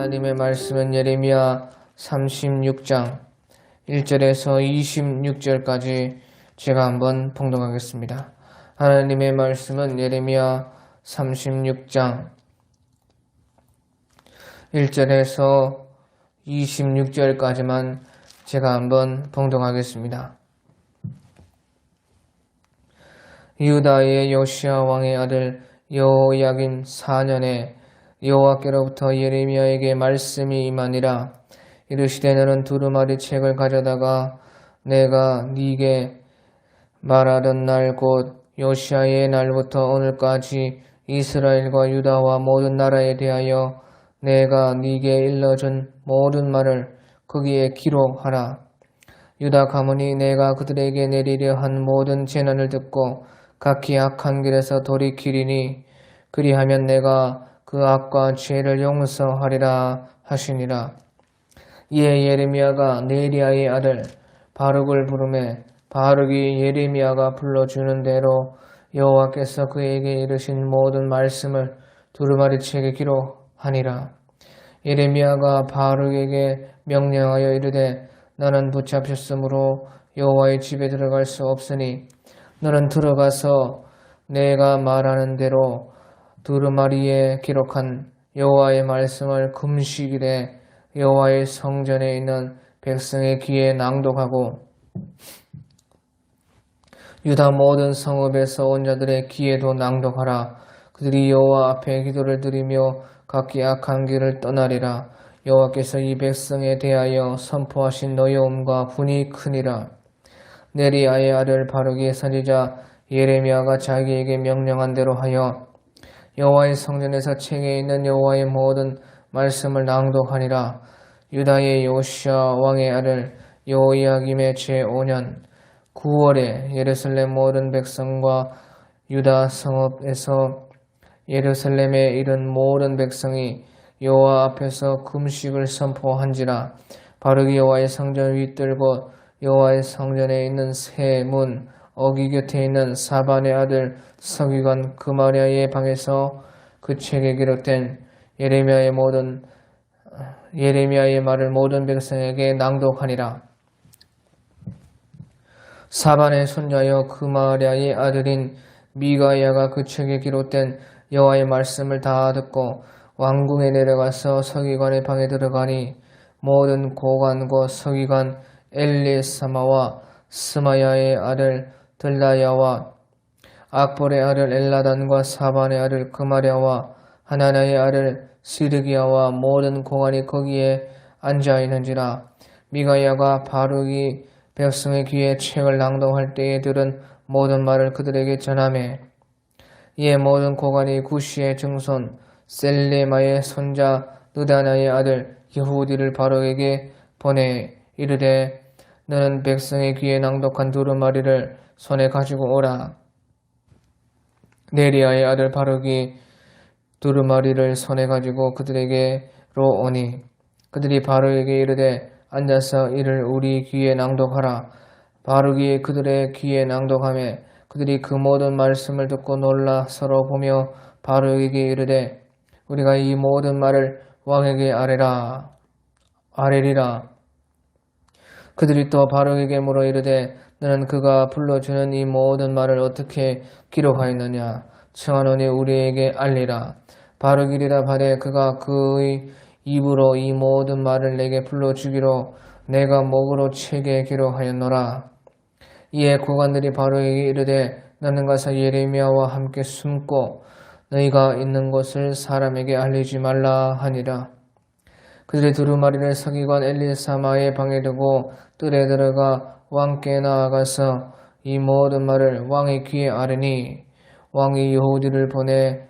하나님의 말씀은 예레미야 36장 1절에서 26절까지 제가 한번 봉독하겠습니다. 하나님의 말씀은 예레미야 36장 1절에서 26절까지만 제가 한번 봉독하겠습니다. 유다의 요시야 왕의 아들 여호야김 4년에 여호와께로부터 예레미야에게 말씀이 임하니라. 이르시되 너는 두루마리 책을 가져다가 내가 네게 말하던 날 곧 요시야의 날부터 오늘까지 이스라엘과 유다와 모든 나라에 대하여 내가 네게 일러준 모든 말을 거기에 기록하라. 유다 가문이 내가 그들에게 내리려 한 모든 재난을 듣고 각기 악한 길에서 돌이키리니 그리하면 내가 그 악과 죄를 용서하리라 하시니라. 이에 예레미야가 네리야의 아들 바룩을 부르매 바룩이 예레미야가 불러주는 대로 여호와께서 그에게 이르신 모든 말씀을 두루마리 책에 기록하니라. 예레미야가 바룩에게 명령하여 이르되 너는 붙잡혔으므로 여호와의 집에 들어갈 수 없으니 너는 들어가서 내가 말하는 대로 두루마리에 기록한 여호와의 말씀을 금식일에 여호와의 성전에 있는 백성의 귀에 낭독하고 유다 모든 성읍에서 온 자들의 귀에도 낭독하라. 그들이 여호와 앞에 기도를 드리며 각기 악한 길을 떠나리라. 여호와께서 이 백성에 대하여 선포하신 노여움과 분이 크니라. 네리야의 아들 바룩의 선지자 예레미야가 자기에게 명령한 대로 하여 여호와의 성전에서 책에 있는 여호와의 모든 말씀을 낭독하니라. 유다의 요시야 왕의 아들 여호야김의 제5년 9월에 예루살렘 모든 백성과 유다 성읍에서 예루살렘에 이른 모든 백성이 여호와 앞에서 금식을 선포한지라. 바룩이 여호와의 성전 윗뜰 곧 여호와의 성전에 있는 새 문 어기 곁에 있는 사반의 아들 서기관 그마랴의 방에서 그 책에 기록된 예레미야의 말을 모든 백성에게 낭독하니라. 사반의 손자여 그마랴의 아들인 미가야가 그 책에 기록된 여호와의 말씀을 다 듣고 왕궁에 내려가서 서기관의 방에 들어가니 모든 고관과 서기관 엘리사마와 스마야의 아들 들라야와 악볼의 아들 엘라단과 사반의 아들 그마랴와 하나나의 아들 시드기야와 모든 고관이 거기에 앉아있는지라. 미가야가 바룩이 백성의 귀에 책을 낭독할 때에 들은 모든 말을 그들에게 전하매 이에 모든 고관이 구시의 증손 셀레마의 손자 느다나의 아들 여후디를 바룩에게 보내 이르되 너는 백성의 귀에 낭독한 두루마리를 손에 가지고 오라. 네리야의 아들 바룩이 두루마리를 손에 가지고 그들에게로 오니 그들이 바룩에게 이르되 앉아서 이를 우리 귀에 낭독하라. 바룩이 그들의 귀에 낭독하며 그들이 그 모든 말씀을 듣고 놀라 서로 보며 바룩에게 이르되 우리가 이 모든 말을 왕에게 아뢰리라. 그들이 또 바룩에게 물어 이르되 너는 그가 불러주는 이 모든 말을 어떻게 기록하였느냐 청하노니 우리에게 알리라. 바룩이 대답하되 그가 그의 입으로 이 모든 말을 내게 불러주기로 내가 목으로 책에 기록하였노라. 이에 고관들이 바룩에게 이르되 너는 가서 예레미야와 함께 숨고 너희가 있는 곳을 사람에게 알리지 말라 하니라. 그들이 두루마리를 서기관 엘리사마의 방에 두고 뜰에 들어가 왕께 나아가서 이 모든 말을 왕의 귀에 아뢰니 왕이 여후디를 보내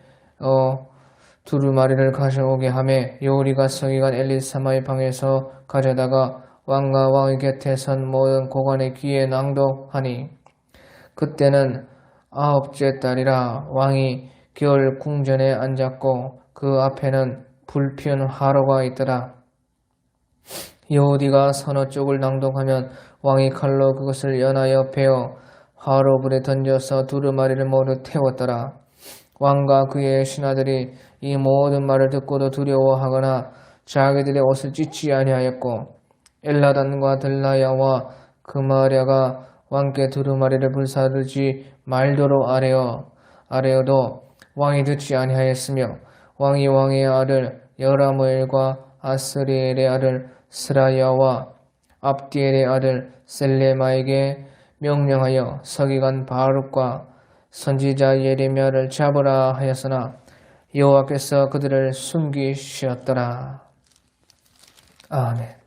두루마리를 가져오게 하매 여후디가 서기관 엘리사마의 방에서 가져다가 왕과 왕의 곁에 선 모든 고관의 귀에 낭독하니 그때는 9째 달이라. 왕이 겨울 궁전에 앉았고 그 앞에는 불피운 화로가 있더라. 여후디가 서너 쪽을 낭독하면 왕이 칼로 그것을 연하여 베어 화로불에 던져서 두루마리를 모두 태웠더라. 왕과 그의 신하들이 이 모든 말을 듣고도 두려워하거나 자기들의 옷을 찢지 아니하였고 엘라단과 들라야와 그마랴가 왕께 두루마리를 불사르지 말도록 아뢰어도 왕이 듣지 아니하였으며 왕이 왕의 아들 여라무엘과 아스리엘의 아들 스라야와 압디엘의 아들 셀레마에게 명령하여 서기관 바룩과 선지자 예레미야를 잡으라 하였으나 여호와께서 그들을 숨기시었더라. 아멘.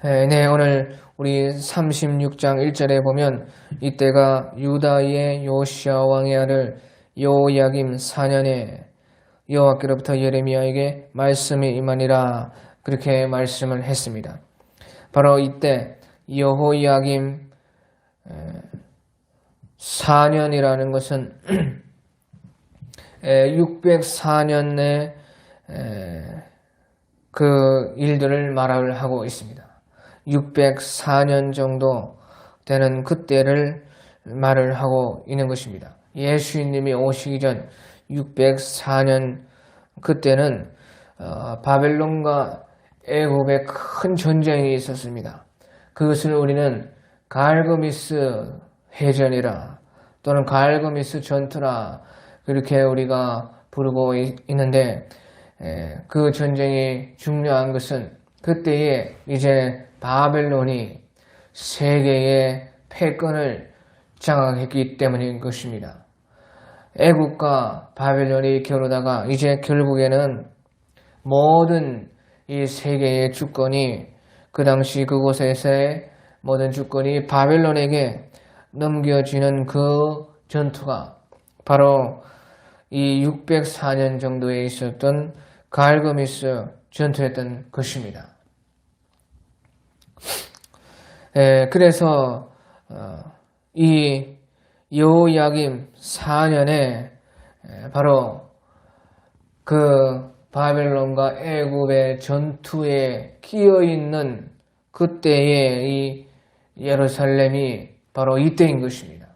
네, 오늘 우리 36장 1절에 보면 이때가 유다의 요시야 왕의 아들 요야김 4년에 여호와께로부터 예레미야에게 말씀이 임하니라 그렇게 말씀을 했습니다. 바로 이때 여호야김 4년이라는 것은 604년 내 그 일들을 말을 하고 있습니다. 604년 정도 되는 그때를 말을 하고 있는 것입니다. 예수님이 오시기 전 604년 그때는 바벨론과 애굽의 큰 전쟁이 있었습니다. 그것을 우리는 갈그미스 해전이라 또는 갈그미스 전투라 그렇게 우리가 부르고 있는데 그 전쟁이 중요한 것은 그때에 이제 바벨론이 세계의 패권을 장악했기 때문인 것입니다. 애국과 바벨론이 겨루다가 이제 결국에는 모든 이 세계의 주권이 그 당시 그곳에서의 모든 주권이 바벨론에게 넘겨지는 그 전투가 바로 이 604년 정도에 있었던 갈그미스 전투였던 것입니다. 그래서 이 여호야김 4년에 바로 그 바벨론과 애굽의 전투에 끼어있는 그때의 이 예루살렘이 바로 이때인 것입니다.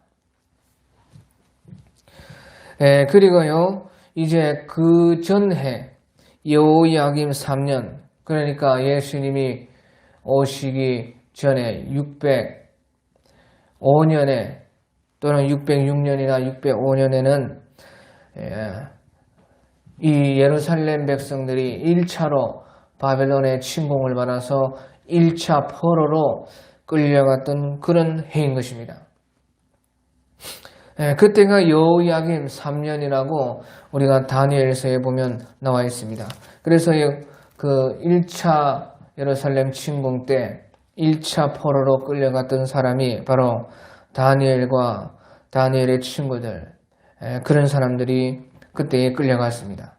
그리고요 이제 그 전해 여호야김 3년 그러니까 예수님이 오시기 전에 605년에 또는 606년이나 605년에는 이 예루살렘 백성들이 1차로 바벨론의 침공을 받아서 1차 포로로 끌려갔던 그런 해인 것입니다. 그때가 여호야김 3년이라고 우리가 다니엘서에 보면 나와 있습니다. 그래서 그 1차 예루살렘 침공 때 1차 포로로 끌려갔던 사람이 바로 다니엘과 다니엘의 친구들 그런 사람들이 그때에 끌려갔습니다.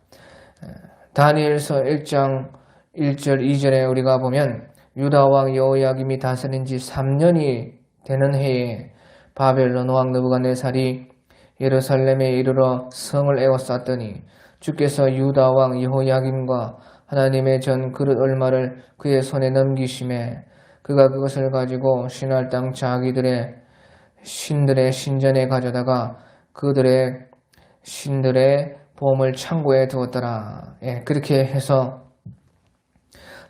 다니엘서 1장 1절 2절에 우리가 보면 유다왕 여호야김이 다스린 지 3년이 되는 해에 바벨론 왕 느부갓네살이 예루살렘에 이르러 성을 에워쌌더니 주께서 유다 왕 여호야김과 하나님의 전 그릇 얼마를 그의 손에 넘기심에 그가 그것을 가지고 신할 땅 자기들의 신들의 신전에 가져다가 그들의 신들의 보물 창고에 두었더라. 그렇게 해서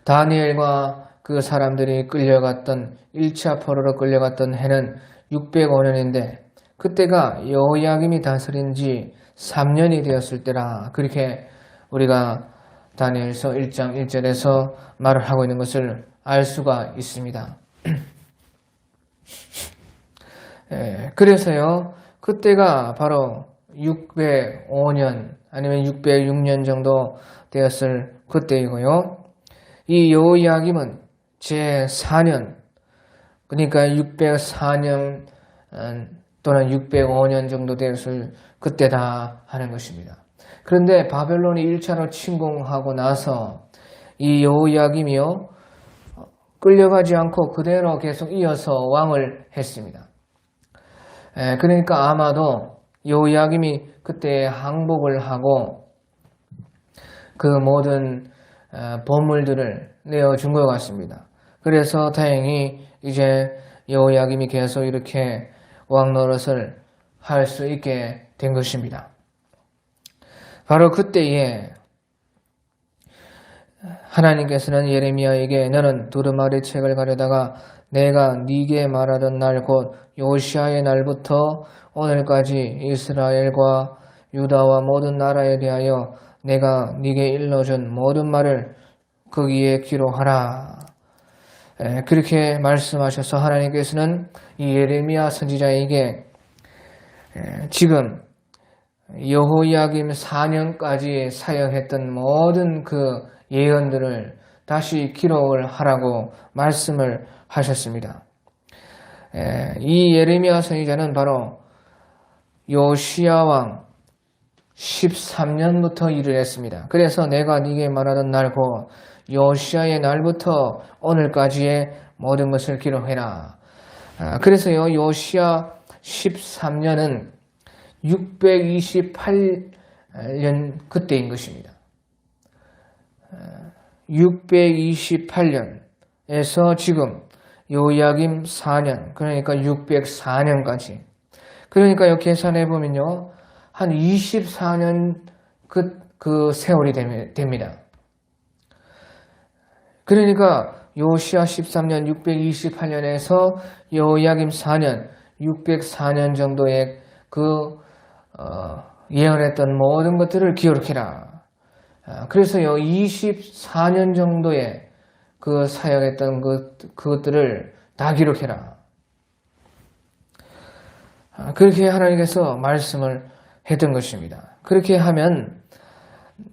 다니엘과 그 사람들이 끌려갔던 1차 포로로 끌려갔던 해는 605년인데 그때가 여호야김이 다스린 지 3년이 되었을 때라 그렇게 우리가 다니엘서 1장 1절에서 말을 하고 있는 것을 알 수가 있습니다. 그래서요 그때가 바로 605년 아니면 606년 정도 되었을 그때이고요. 이 여호야김은 제4년 그러니까 604년 또는 605년 정도 되었을 그때다 하는 것입니다. 그런데 바벨론이 1차로 침공하고 나서 이 여호야김이요 끌려가지 않고 그대로 계속 이어서 왕을 했습니다. 그러니까 아마도 여호야김이 그때 항복을 하고 그 모든 보물들을 내어준 것 같습니다. 그래서 다행히 이제 여호야김이 계속 이렇게 왕 노릇을 할 수 있게 된 것입니다. 바로 그때에 하나님께서는 예레미야에게 너는 두루마리 책을 가려다가 내가 네게 말하던 날 곧 요시아의 날부터 오늘까지 이스라엘과 유다와 모든 나라에 대하여 내가 네게 일러준 모든 말을 거기에 기록하라. 그렇게 말씀하셔서 하나님께서는 이 예레미야 선지자에게 지금 여호야김 4년까지 사역했던 모든 그 예언들을 다시 기록을 하라고 말씀을 하셨습니다. 이 예레미야 선지자는 바로 요시야 왕 13년부터 일을 했습니다. 그래서 내가 네게 말하던 날고 요시야의 날부터 오늘까지의 모든 것을 기록해라. 그래서요, 요시야 13년은 628년 그때인 것입니다. 628년에서 지금 요야김 4년, 그러니까 604년까지. 그러니까요, 계산해 보면요, 한 24년 그 세월이 됩니다. 그러니까 요시야 13년 628년에서 요야김 4년 604년 정도의 예언했던 모든 것들을 기록해라. 그래서요 24년 정도의 그 사역했던 그것들을 다 기록해라. 그렇게 하나님께서 말씀을 했던 것입니다. 그렇게 하면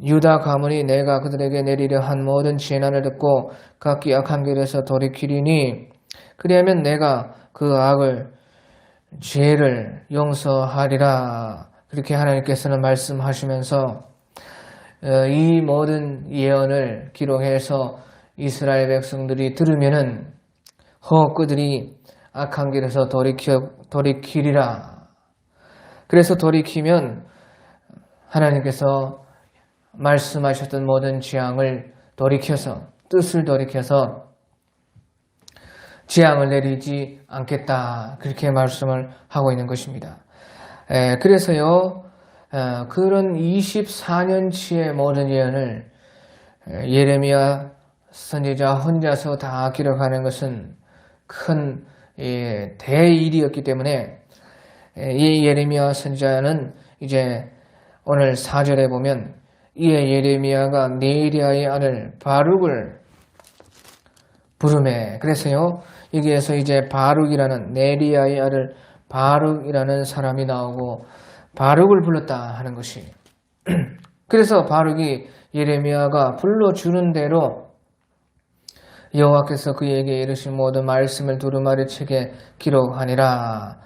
유다 가문이 내가 그들에게 내리려 한 모든 재난을 듣고 각기 악한 길에서 돌이키리니 그리하면 내가 그 악을 죄를 용서하리라. 그렇게 하나님께서는 말씀하시면서 이 모든 예언을 기록해서 이스라엘 백성들이 들으면은 그들이 악한 길에서 돌이키리라. 그래서 돌이키면 하나님께서 말씀하셨던 모든 재앙을 돌이켜서 뜻을 돌이켜서 재앙을 내리지 않겠다. 그렇게 말씀을 하고 있는 것입니다. 그래서요, 그런 24년치의 모든 예언을 예레미야 선지자 혼자서 다 기록하는 것은 큰 대일이었기 때문에 이 예레미야 선지자는 이제 오늘 4절에 보면 이에 예레미야가 네리야의 아들 바룩을 부르매. 그래서요, 여기에서 이제 바룩이라는 네리야의 아들 바룩이라는 사람이 나오고 바룩을 불렀다 하는 것이. 그래서 바룩이 예레미야가 불러주는 대로 여호와께서 그에게 이르신 모든 말씀을 두루마리 책에 기록하니라.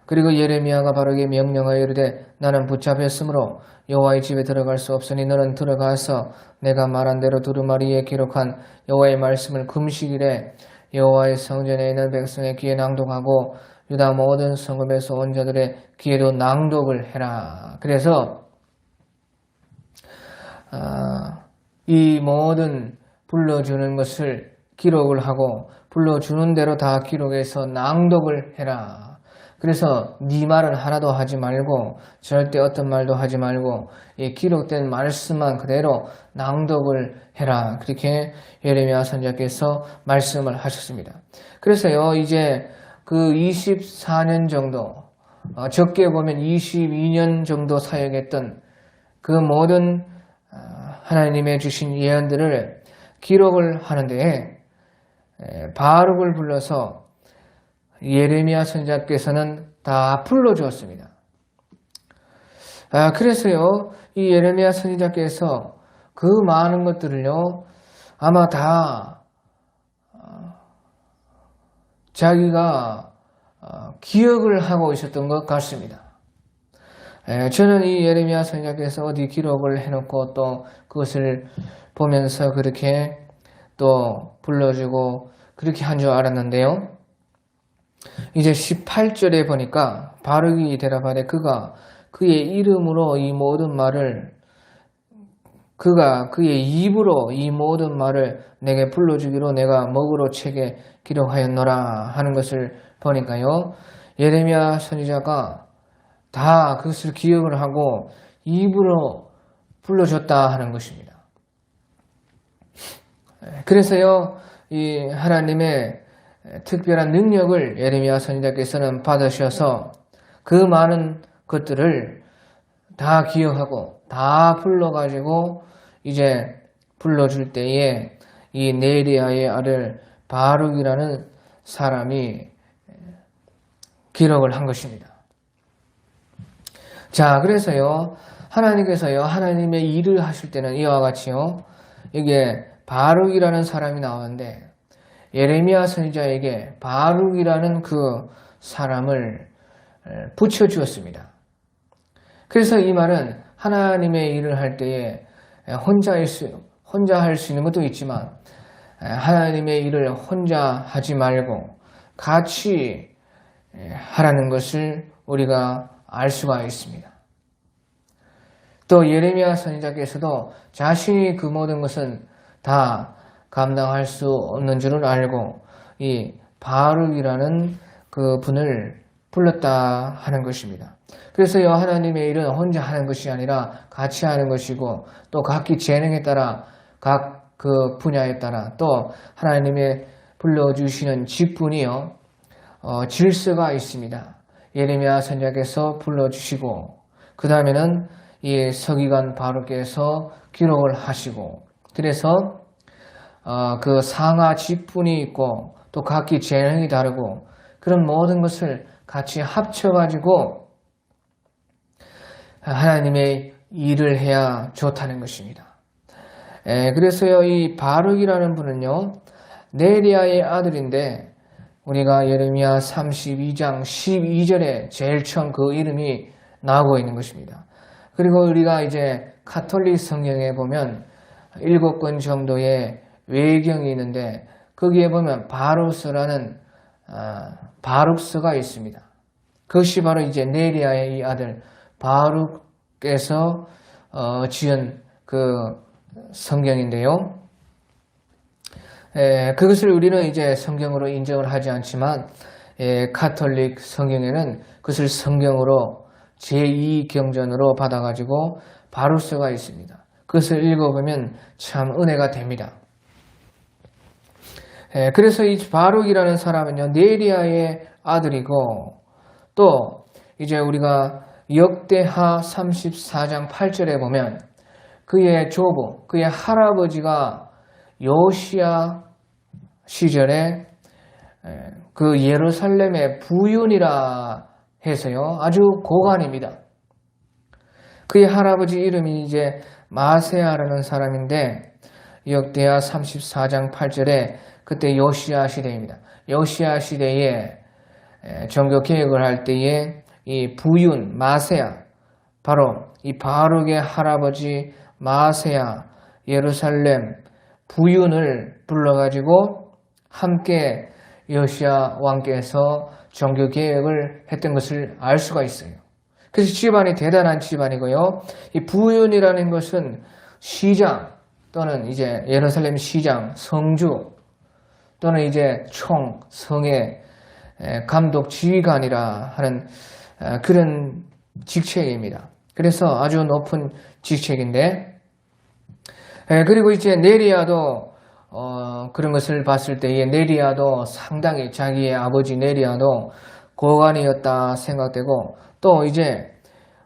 그리고 예레미야가 바룩에게 명령하여 이르되 나는 붙잡혔으므로 여호와의 집에 들어갈 수 없으니 너는 들어가서 내가 말한 대로 두루마리에 기록한 여호와의 말씀을 금식일에 여호와의 성전에 있는 백성의 귀에 낭독하고 유다 모든 성읍에서 온 자들의 귀에도 낭독을 해라. 그래서 이 모든 불러주는 것을 기록을 하고 불러주는 대로 다 기록해서 낭독을 해라. 그래서 네 말은 하나도 하지 말고 절대 어떤 말도 하지 말고 이 기록된 말씀만 그대로 낭독을 해라. 그렇게 예레미야 선지자께서 말씀을 하셨습니다. 그래서요 이제 그 24년 정도 적게 보면 22년 정도 사역했던 그 모든 하나님의 주신 예언들을 기록을 하는데 바룩을 불러서 예레미야 선지자께서는 다 불러주었습니다. 그래서요, 이 예레미야 선지자께서 그 많은 것들을요, 아마 다 자기가 기억을 하고 있었던 것 같습니다. 저는 이 예레미야 선지자께서 어디 기록을 해놓고 또 그것을 보면서 그렇게 또 불러주고 그렇게 한 줄 알았는데요. 이제 18절에 보니까 바룩이 대답하되 그가 그의 이름으로 이 모든 말을 그가 그의 입으로 이 모든 말을 내게 불러주기로 내가 먹으로 책에 기록하였노라 하는 것을 보니까요. 예레미야 선지자가 다 그것을 기억을 하고 입으로 불러줬다 하는 것입니다. 그래서요, 이 하나님의 특별한 능력을 예레미야 선지자께서는 받으셔서 그 많은 것들을 다 기억하고 다 불러가지고 이제 불러줄 때에 이 네리아의 아들 바룩이라는 사람이 기록을 한 것입니다. 자, 그래서요, 하나님께서요, 하나님의 일을 하실 때는 이와 같이요, 이게 바룩이라는 사람이 나오는데, 예레미야 선지자에게 바룩이라는 그 사람을 붙여주었습니다. 그래서 이 말은 하나님의 일을 할 때에 혼자 할 수 있는 것도 있지만, 하나님의 일을 혼자 하지 말고 같이 하라는 것을 우리가 알 수가 있습니다. 또 예레미야 선지자께서도 자신이 그 모든 것은 다 감당할 수 없는 줄을 알고 이 바룩이라는 그 분을 불렀다 하는 것입니다. 그래서요, 하나님의 일은 혼자 하는 것이 아니라 같이 하는 것이고, 또 각기 재능에 따라 각 그 분야에 따라 또 하나님의 불러주시는 직분이요, 질서가 있습니다. 예레미야 선지자께서 불러주시고, 그 다음에는 이 서기관 바룩께서 기록을 하시고, 그래서 그 상하 직분이 있고 또 각기 재능이 다르고 그런 모든 것을 같이 합쳐가지고 하나님의 일을 해야 좋다는 것입니다. 그래서요, 이 바룩이라는 분은요, 네리아의 아들인데, 우리가 예레미야 32장 12절에 제일 처음 그 이름이 나오고 있는 것입니다. 그리고 우리가 이제 가톨릭 성경에 보면 7권 정도의 외경이 있는데, 거기에 보면 바룩서라는 바룩서가 있습니다. 그것이 바로 이제 네리아의 이 아들 바룩께서 지은 그 성경인데요. 그것을 우리는 이제 성경으로 인정을 하지 않지만, 가톨릭 성경에는 그것을 성경으로 제2경전으로 받아가지고 바룩서가 있습니다. 그것을 읽어보면 참 은혜가 됩니다. 그래서 이 바룩이라는 사람은요, 네리아의 아들이고, 또 이제 우리가 역대하 34장 8절에 보면 그의 조부, 그의 할아버지가 요시야 시절에 그 예루살렘의 부윤이라 해서요, 아주 고관입니다. 그의 할아버지 이름이 이제 마세아라는 사람인데, 역대하 34장 8절에 그때 요시야 시대입니다. 요시야 시대에 종교 개혁을 할 때에 이 부윤 마세아, 바로 이 바룩의 할아버지 마세아, 예루살렘 부윤을 불러가지고 함께 요시야 왕께서 종교 개혁을 했던 것을 알 수가 있어요. 그래서 집안이 대단한 집안이고요. 이 부윤이라는 것은 시장 또는 이제 예루살렘 시장, 성주 또는 이제 총, 성의 감독 지휘관이라 하는 그런 직책입니다. 그래서 아주 높은 직책인데, 그리고 이제 네리아도 그런 것을 봤을 때에 네리아도 상당히 자기의 아버지 네리아도 고관이었다 생각되고, 또 이제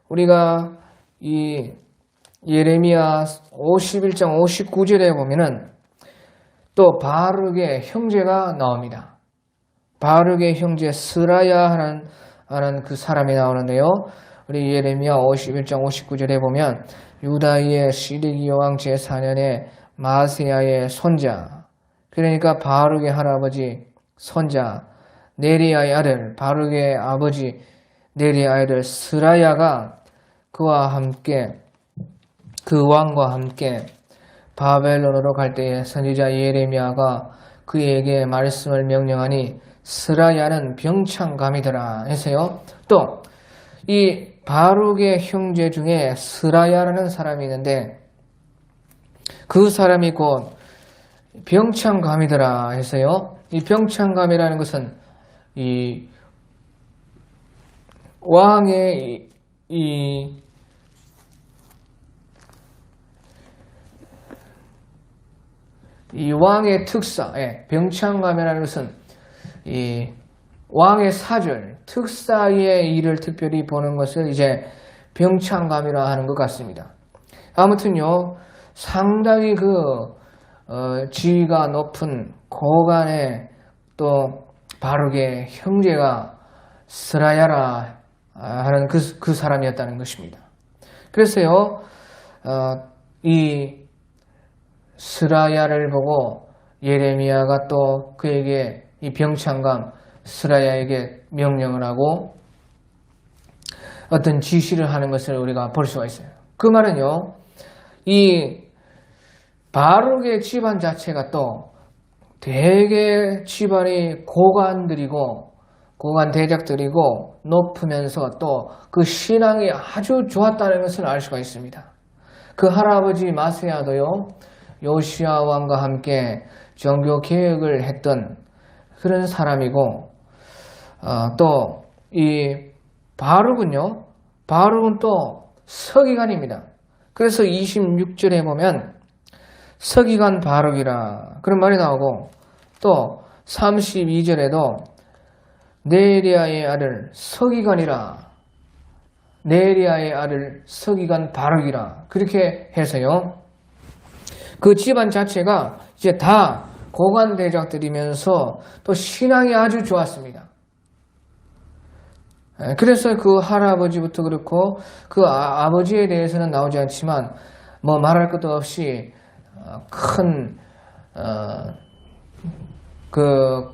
우리가 이 예레미야 51장 59절에 보면은 또 바룩의 형제가 나옵니다. 바룩의 형제 스라야 하는 그 사람이 나오는데요. 우리 예레미야 51장 59절에 보면 유다의 시드기 왕 제4년에 마세야의 손자, 그러니까 바룩의 할아버지 손자 네리아의 아들, 바룩의 아버지 네리아의 아들 스라야가 그와 함께, 그 왕과 함께 바벨론으로 갈 때에 선지자 예레미야가 그에게 말씀을 명령하니 스라야는 병창감이더라 해서요. 또 이 바룩의 형제 중에 스라야라는 사람이 있는데, 그 사람이 곧 병창감이더라 해서요. 이 병창감이라는 것은 이 왕의 이 이 왕의 특사, 병창감이라는 것은 이 왕의 사절, 특사의 일을 특별히 보는 것을 이제 병창감이라 하는 것 같습니다. 아무튼요, 상당히 지위가 높은 고관의 또 바룩의 형제가 스라야라 하는 그 사람이었다는 것입니다. 그래서요, 이 스라야를 보고 예레미야가 또 그에게 이 병창감 스라야에게 명령을 하고 어떤 지시를 하는 것을 우리가 볼 수가 있어요. 그 말은요, 이 바룩의 집안 자체가 또 되게 집안이 고관들이고 고관 대작들이고 높으면서 또 그 신앙이 아주 좋았다는 것을 알 수가 있습니다. 그 할아버지 마세야도요, 요시야 왕과 함께 종교 개혁을 했던 그런 사람이고, 또 이 바룩은요, 바룩은 또 서기관입니다. 그래서 26절에 보면 서기관 바룩이라 그런 말이 나오고, 또 32절에도 네리아의 아들 서기관이라, 네리아의 아들 서기관 바룩이라 그렇게 해서요, 그 집안 자체가 이제 다 고관 대작들이면서 또 신앙이 아주 좋았습니다. 그래서 그 할아버지부터 그렇고 그 아버지에 대해서는 나오지 않지만 뭐 말할 것도 없이 큰 그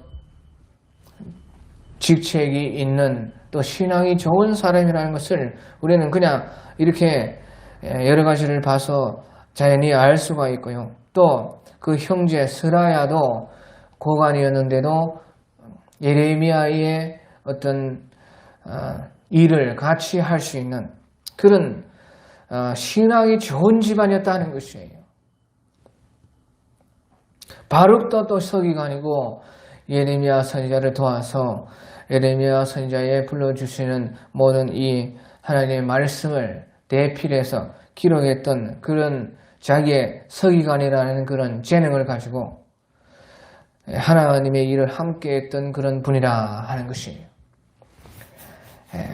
직책이 있는 또 신앙이 좋은 사람이라는 것을 우리는 그냥 이렇게 여러 가지를 봐서 자연히 알 수가 있고요. 또 그 형제 스라야도 고관이었는데도 예레미야의 어떤 일을 같이 할 수 있는 그런 신앙이 좋은 집안이었다는 것이에요. 바룩도 또 서기관이고 예레미야 선지자를 도와서 예레미야 선지자에 불러주시는 모든 이 하나님의 말씀을 대필해서 기록했던 그런 자기의 서기관이라는 그런 재능을 가지고 하나님의 일을 함께 했던 그런 분이라 하는 것이에요.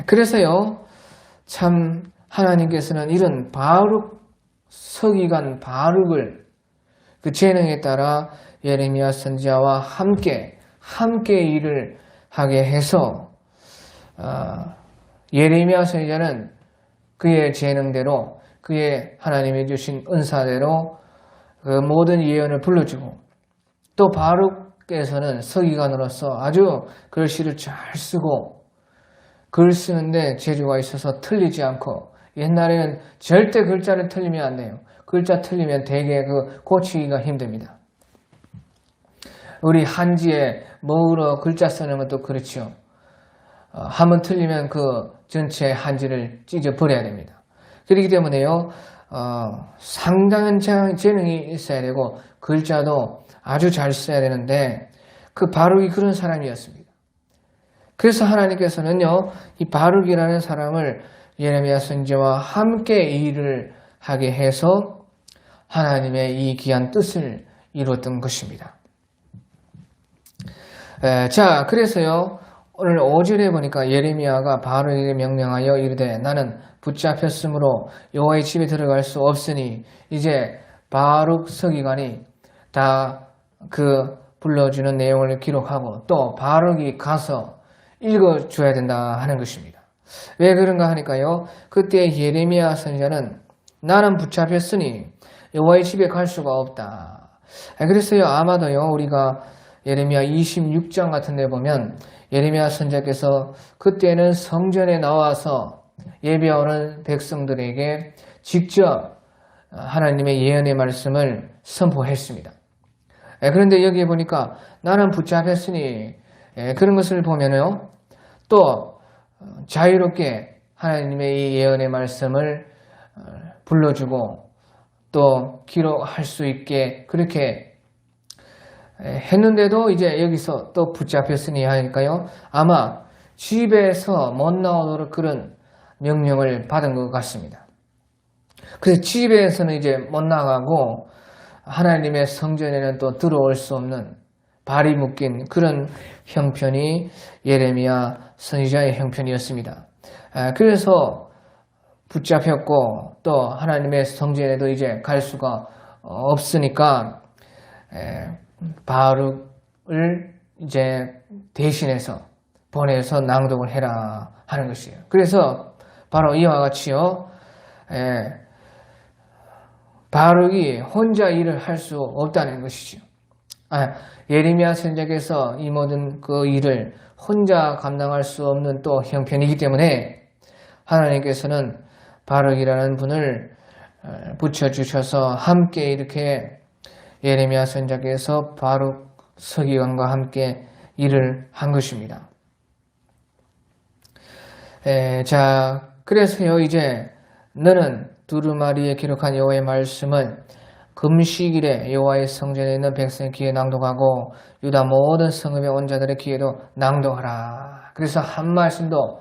그래서요, 참 하나님께서는 이런 바룩, 서기관 바룩을 그 재능에 따라 예레미야 선지자와 함께 일을 하게 해서 예레미야 선지자는 그의 재능대로 그의 하나님이 주신 은사대로 그 모든 예언을 불러주고, 또 바룩께서는 서기관으로서 아주 글씨를 잘 쓰고 글 쓰는데 재주가 있어서 틀리지 않고, 옛날에는 절대 글자를 틀리면 안 돼요. 글자 틀리면 되게 고치기가 힘듭니다. 우리 한지에 뭐로 글자 쓰는 것도 그렇죠. 한번 틀리면 그 전체 한지를 찢어버려야 됩니다. 그렇기 때문에요, 상당한 재능이 있어야 되고 글자도 아주 잘 써야 되는데 그 바룩이 그런 사람이었습니다. 그래서 하나님께서는요, 이 바룩이라는 사람을 예레미야 선지자와 함께 일을 하게 해서 하나님의 이 귀한 뜻을 이루었던 것입니다. 자, 그래서요, 오늘 5절에 보니까 예레미야가 바룩에게 명령하여 이르되 나는 붙잡혔으므로 여호와의 집에 들어갈 수 없으니, 이제 바룩 서기관이 다 그 불러주는 내용을 기록하고 또 바룩이 가서 읽어줘야 된다 하는 것입니다. 왜 그런가 하니까요, 그때 예레미야 선지자는 나는 붙잡혔으니 여호와의 집에 갈 수가 없다. 그래서요, 아마도요, 우리가 예레미야 26장 같은 데 보면 예레미야 선지자께서 그때는 성전에 나와서 예배하는 백성들에게 직접 하나님의 예언의 말씀을 선포했습니다. 그런데 여기에 보니까 나는 붙잡혔으니 그런 것을 보면요, 또 자유롭게 하나님의 이 예언의 말씀을 불러주고 또 기록할 수 있게 그렇게 했는데도 이제 여기서 또 붙잡혔으니 하니까요, 아마 집에서 못 나오도록 그런 명령을 받은 것 같습니다. 그래서 집에서는 이제 못 나가고 하나님의 성전에는 또 들어올 수 없는 발이 묶인 그런 형편이 예레미야 선지자의 형편이었습니다. 그래서 붙잡혔고 또 하나님의 성전에도 이제 갈 수가 없으니까 바룩을 이제 대신해서 보내서 낭독을 해라 하는 것이에요. 그래서 바로 이와 같이요, 바룩이 혼자 일을 할 수 없다는 것이죠. 예레미야 선지자께서 이 모든 그 일을 혼자 감당할 수 없는 또 형편이기 때문에 하나님께서는 바룩이라는 분을 붙여주셔서 함께 이렇게 예레미야 선지자께서 바룩 서기관과 함께 일을 한 것입니다. 자, 그래서요, 이제 너는 두루마리에 기록한 여호와의 말씀을 금식일에 여호와의 성전에 있는 백성의 귀에 낭독하고 유다 모든 성읍의 온 자들의 귀에도 낭독하라. 그래서 한 말씀도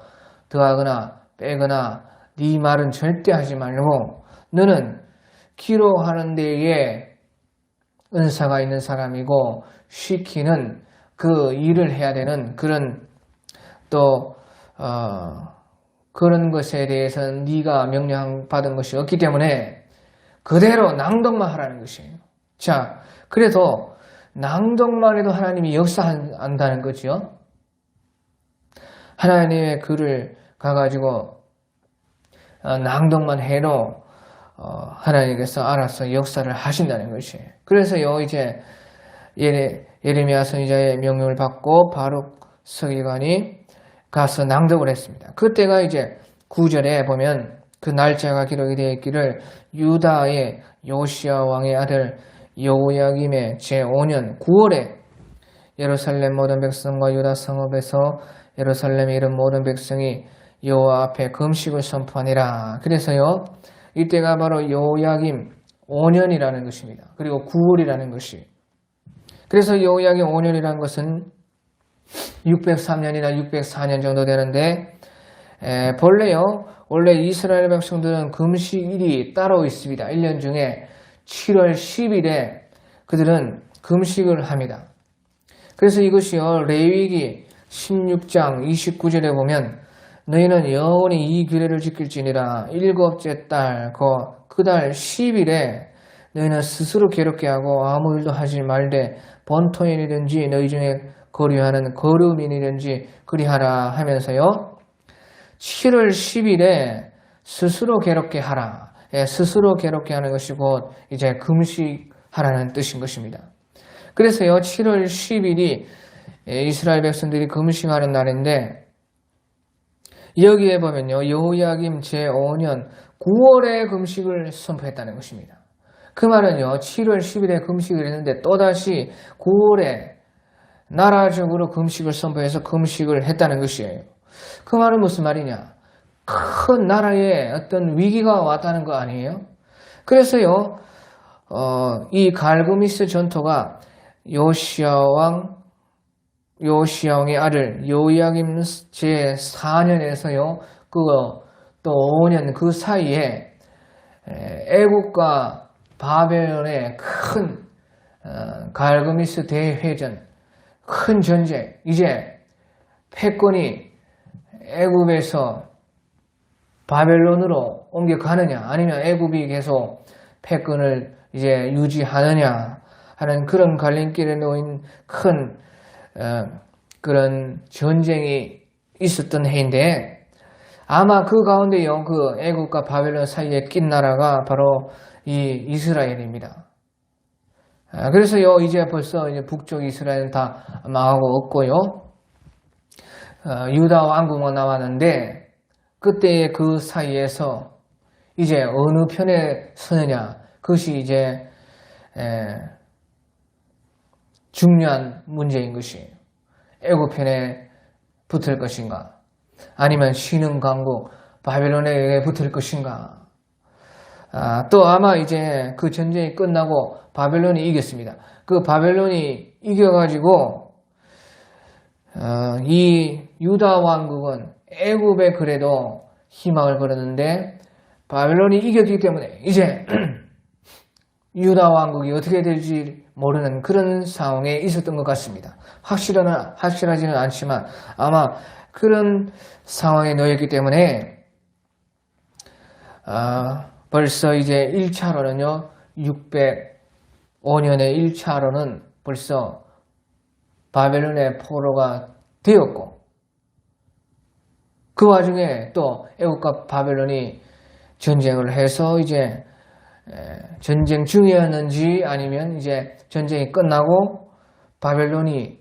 더하거나 빼거나 네 말은 절대 하지 말고 너는 기록하는 데에 은사가 있는 사람이고 시키는 그 일을 해야 되는 그런 또 그런 것에 대해서는 네가 명령받은 것이 없기 때문에 그대로 낭독만 하라는 것이에요. 자, 그래도 낭독만 해도 하나님이 역사한다는 거죠. 하나님의 글을 가가지고 낭독만 해도 하나님께서 알아서 역사를 하신다는 것이에요. 그래서요, 이제 예레미야 선지자의 명령을 받고 바룩 서기관이 가서 낭독을 했습니다. 그때가 이제 9절에 보면 그 날짜가 기록이 되어 있기를 유다의 요시야 왕의 아들 여호야김의 제5년 9월에 예루살렘 모든 백성과 유다 성읍에서 예루살렘에 이른 모든 백성이 여호와 앞에 금식을 선포하니라. 그래서요, 이때가 바로 여호야김 5년이라는 것입니다. 그리고 9월이라는 것이. 그래서 여호야김 5년이라는 것은 603년이나 604년 정도 되는데 본래요, 원래 이스라엘 백성들은 금식일이 따로 있습니다. 1년 중에 7월 10일에 그들은 금식을 합니다. 그래서 이것이요, 레위기 16장 29절에 보면 너희는 영원히 이 규례를 지킬지니라. 일곱째 달 그 달 10일에 너희는 스스로 괴롭게 하고 아무 일도 하지 말되 본토인이든지 너희 중에 거류하는 거류민이든지 그리하라 하면서요, 7월 10일에 스스로 괴롭게 하라. 스스로 괴롭게 하는 것이 곧 이제 금식하라는 뜻인 것입니다. 그래서요, 7월 10일이 이스라엘 백성들이 금식하는 날인데 여기에 보면요, 여호야김 제5년 9월에 금식을 선포했다는 것입니다. 그 말은요, 7월 10일에 금식을 했는데 또다시 9월에 나라적으로 금식을 선포해서 금식을 했다는 것이에요. 그 말은 무슨 말이냐? 큰 나라에 어떤 위기가 왔다는 거 아니에요? 그래서요, 이 갈그미스 전투가 요시야 왕의 아들 여호야김 제4년에서요, 또 5년 그 사이에 애국과 바벨론의 큰 갈그미스 대회전, 큰 전쟁, 이제 패권이 애굽에서 바벨론으로 옮겨가느냐 아니면 애굽이 계속 패권을 이제 유지하느냐 하는 그런 갈림길에 놓인 큰 그런 전쟁이 있었던 해인데 아마 그 가운데요, 그 애굽과 바벨론 사이에 낀 나라가 바로 이 이스라엘입니다. 그래서요, 이제 벌써 이제 북쪽 이스라엘은 다 망하고 없고요, 유다 왕국만 남았는데 그때의 그 사이에서 이제 어느 편에 서느냐, 그것이 이제 중요한 문제인 것이에요. 애굽 편에 붙을 것인가 아니면 신흥 강국 바벨론에 붙을 것인가. 또 아마 이제 그 전쟁이 끝나고 바벨론이 이겼습니다. 그 바벨론이 이겨가지고 이 유다 왕국은 애굽에 그래도 희망을 걸었는데 바벨론이 이겼기 때문에 이제 유다 왕국이 어떻게 될지 모르는 그런 상황에 있었던 것 같습니다. 확실하지는 않지만 아마 그런 상황에 놓였기 때문에 벌써 이제 1차로는요 605년에 1차로는 벌써 바벨론의 포로가 되었고 그 와중에 또 애국과 바벨론이 전쟁을 해서 이제 전쟁 중이었는지 아니면 이제 전쟁이 끝나고 바벨론이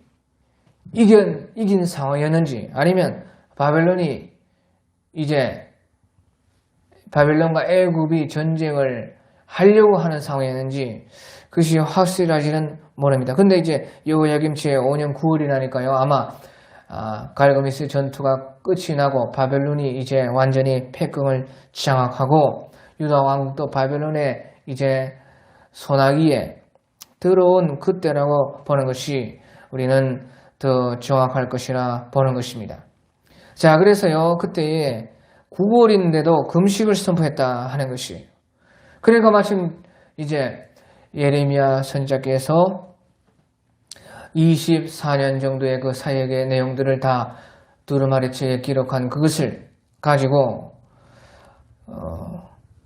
이긴 상황이었는지 아니면 바벨론이 이제 바벨론과 애굽이 전쟁을 하려고 하는 상황이었는지 그것이 확실하지는 모릅니다. 근데 이제 여호야김 제5년 9월이라니까요. 아마 갈그미스 전투가 끝이 나고 바벨론이 이제 완전히 패권을 장악하고 유다 왕국도 바벨론의 이제 소나기에 들어온 그때라고 보는 것이 우리는 더 정확할 것이라 보는 것입니다. 자, 그래서요 그때에 9월인데도 금식을 선포했다 하는 것이. 그러니까 마침 이제 예레미야 선지자께서 24년 정도의 그 사역의 내용들을 다 두루마리책에 기록한 그것을 가지고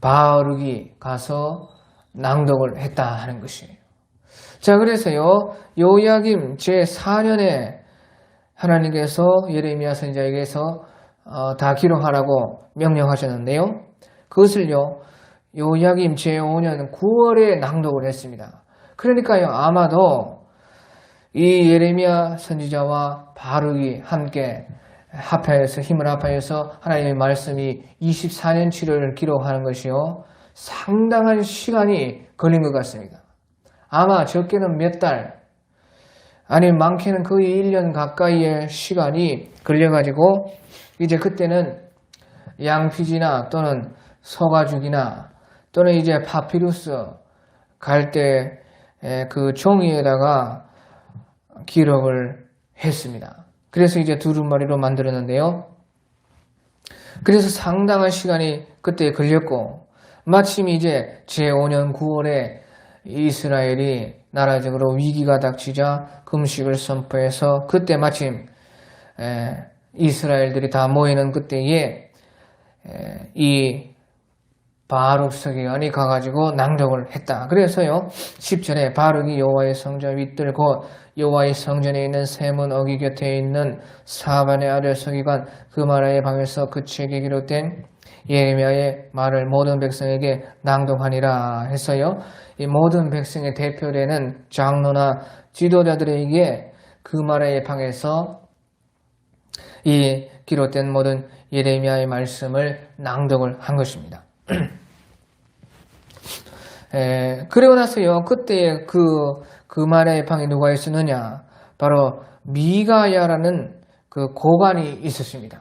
바룩이 가서 낭독을 했다 하는 것이에요. 자, 그래서요 여호야김 제4년에 하나님께서 예레미야 선지자에게서 다 기록하라고 명령하셨는데요. 그것을요 여호야김 제5년 9월에 낭독을 했습니다. 그러니까요 아마도 이 예레미야 선지자와 바룩이 함께 합하여서 힘을 합하여서 하나님의 말씀이 24년치를 기록하는 것이요 상당한 시간이 걸린 것 같습니다. 아마 적게는 몇 달 아니면 많게는 거의 1년 가까이의 시간이 걸려가지고 이제 그때는 양피지나 또는 소가죽이나 또는 이제 파피루스 갈대 그 종이에다가 기록을 했습니다. 그래서 이제 두루마리로 만들었는데요. 그래서 상당한 시간이 그때 걸렸고 마침 이제 제5년 9월에 이스라엘이 나라적으로 위기가 닥치자 금식을 선포해서 그때 마침 이스라엘들이 다 모이는 그때에 이 바룩 서기관이 가가지고 낭독을 했다. 그래서요 10절에 바룩이 여호와의 성전 윗들 곧 여호와의 성전에 있는 세문 어기 곁에 있는 사반의 아들 서기관 그마라의 방에서 그 책에 기록된 예레미야의 말을 모든 백성에게 낭독하니라 했어요. 이 모든 백성의 대표되는 장로나 지도자들에게 그마라의 방에서 이 기록된 모든 예레미야의 말씀을 낭독을 한 것입니다. 그리고 나서요 그때의 그마라의 방에 누가 있었느냐 바로 미가야라는 그 고관이 있었습니다.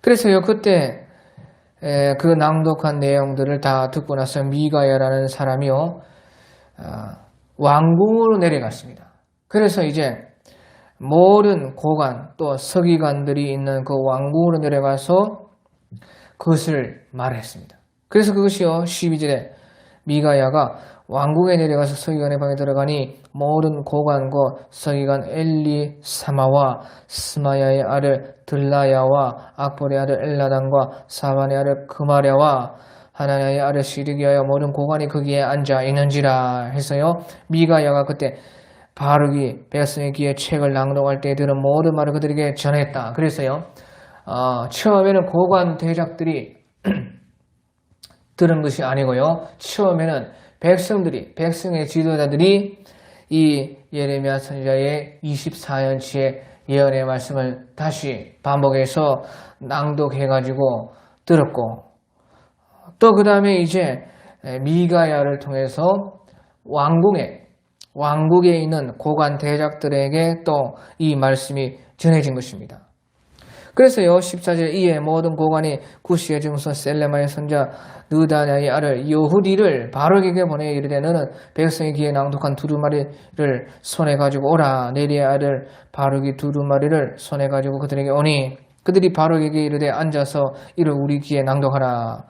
그래서요 그때 그 낭독한 내용들을 다 듣고 나서 미가야라는 사람이요 왕궁으로 내려갔습니다. 그래서 이제 모든 고관 또 서기관들이 있는 그 왕궁으로 내려가서 그것을 말했습니다. 그래서 그것이요 12절에 미가야가 왕궁에 내려가서 서기관의 방에 들어가니 모든 고관과 서기관 엘리사마와 스마야의 아들 들라야와 악볼의 아들 엘라단과 사반의 아들 그마랴와 하나냐의 아들 시르기야와 모든 고관이 거기에 앉아 있는지라 해서요 미가야가 그때 바룩이 백성의 귀에 책을 낭독할 때 들은 모든 말을 그들에게 전했다. 그래서요 처음에는 고관 대작들이 들은 것이 아니고요. 처음에는 백성의 지도자들이 이 예레미야 선지자의 24년치의 예언의 말씀을 다시 반복해서 낭독해가지고 들었고 또 그 다음에 이제 미가야를 통해서 왕국에 있는 고관 대작들에게 또 이 말씀이 전해진 것입니다. 그래서요 14절 이에 모든 고관이 구시의 증손 셀레마의 손자 느다냐의 아들 여후디를 바룩에게 보내 이르되 너는 백성의 귀에 낭독한 두루마리를 손에 가지고 오라. 네리의 아들 바룩이 두루마리를 손에 가지고 그들에게 오니 그들이 바룩에게 이르되 앉아서 이를 우리 귀에 낭독하라.